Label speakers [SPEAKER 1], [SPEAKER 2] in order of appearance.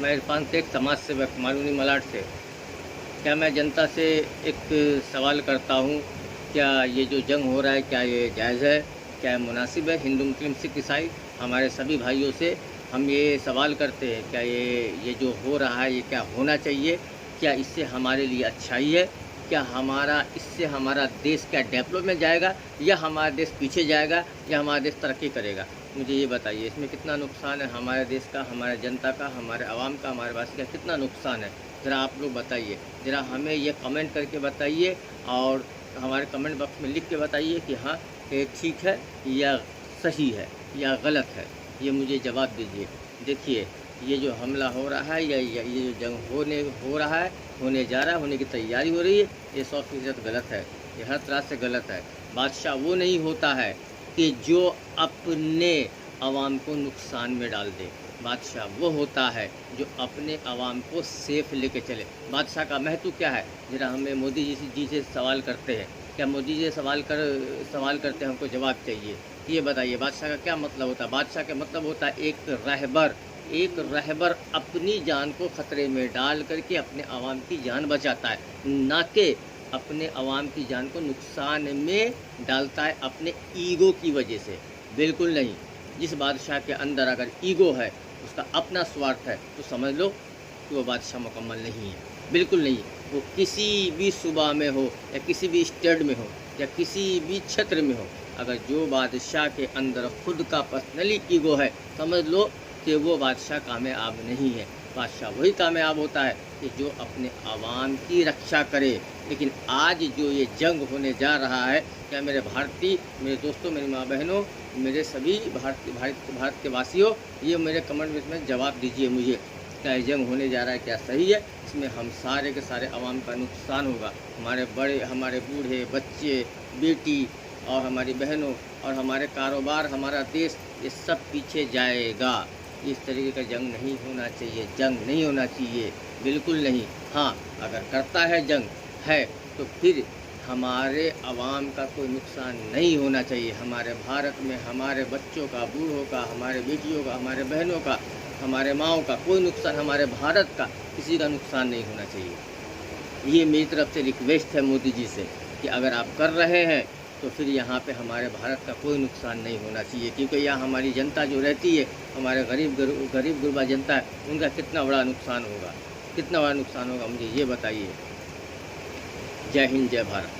[SPEAKER 1] मैं इरफान शेख, समाज सेवक, मालूनी मलाड से। क्या मैं जनता से एक सवाल करता हूँ, क्या ये जो जंग हो रहा है, क्या ये जायज़ है? क्या ये मुनासिब है? हिंदू, मुस्लिम, सिख, ईसाई हमारे सभी भाइयों से हम ये सवाल करते हैं, क्या ये जो हो रहा है, ये क्या होना चाहिए? क्या इससे हमारे लिए अच्छाई है? क्या इससे हमारा देश क्या डेवलप में जाएगा, या हमारा देश पीछे जाएगा, या हमारा देश तरक्की करेगा? मुझे ये बताइए, इसमें कितना नुकसान है हमारे देश का, हमारे जनता का, हमारे आवाम का, हमारे वासी का कितना नुकसान है? ज़रा आप लोग बताइए, ज़रा हमें ये कमेंट करके बताइए, और हमारे कमेंट बॉक्स में लिख के बताइए कि हाँ, ये ठीक है या सही है या गलत है। ये मुझे जवाब दीजिए। देखिए, ये जो हमला हो रहा है, या ये जो जंग हो रहा है, होने जा रहा है, होने की तैयारी हो रही है, ये 100% गलत है। ये हर तरह से गलत है। बादशाह वो नहीं होता है कि जो अपने आवाम को नुकसान में डाल दे। बादशाह वो होता है जो अपने आवाम को सेफ लेके चले। बादशाह का महत्व क्या है? ज़रा हमें मोदी जी से सवाल करते हैं। क्या मोदी जी से सवाल करते हैं, हमको जवाब चाहिए। ये बताइए, बादशाह का क्या मतलब होता है? बादशाह का मतलब होता है एक रहबर अपनी जान को ख़तरे में डाल करके अपने आवाम की जान बचाता है, ना कि अपने आवाम की जान को नुकसान में डालता है अपने ईगो की वजह से। बिल्कुल नहीं। जिस बादशाह के अंदर अगर ईगो है, उसका अपना स्वार्थ है, तो समझ लो कि वो बादशाह मुकम्मल नहीं है। बिल्कुल नहीं। वो किसी भी सूबा में हो, या किसी भी स्टेट में हो, या किसी भी क्षेत्र में हो, अगर जो बादशाह के अंदर खुद का पर्सनली ईगो है, समझ लो कि वो बादशाह कामयाब नहीं है। बादशाह वही कामयाब होता है कि जो अपने आवाम की रक्षा करे। लेकिन आज जो ये जंग होने जा रहा है, क्या मेरे भारतीय, मेरे दोस्तों, मेरी माँ बहनों, मेरे सभी भारत के वासियों, ये मेरे कमेंट में जवाब दीजिए मुझे। क्या ये जंग होने जा रहा है, क्या सही है? इसमें हम सारे के सारे आवाम का नुकसान होगा। हमारे बड़े, हमारे बूढ़े, बच्चे, बेटी और हमारी बहनों, और हमारे कारोबार, हमारा देश, ये सब पीछे जाएगा। इस तरीके का जंग नहीं होना चाहिए। जंग नहीं होना चाहिए, बिल्कुल नहीं। हाँ, अगर करता है जंग है, तो फिर हमारे आवाम का कोई नुकसान नहीं होना चाहिए। हमारे भारत में हमारे बच्चों का, बूढ़ों का, हमारे बेटियों का, हमारे बहनों का, हमारे माँओं का कोई नुकसान, हमारे भारत का किसी का नुकसान नहीं होना चाहिए। ये मेरी तरफ से रिक्वेस्ट है मोदी जी से कि अगर आप कर रहे हैं, तो फिर यहाँ पे हमारे भारत का कोई नुकसान नहीं होना चाहिए। क्योंकि यहाँ हमारी जनता जो रहती है, हमारे गरीब गुरबा जनता है, उनका कितना बड़ा नुकसान होगा, कितना बड़ा नुकसान होगा, मुझे ये बताइए। जय हिंद, जय भारत।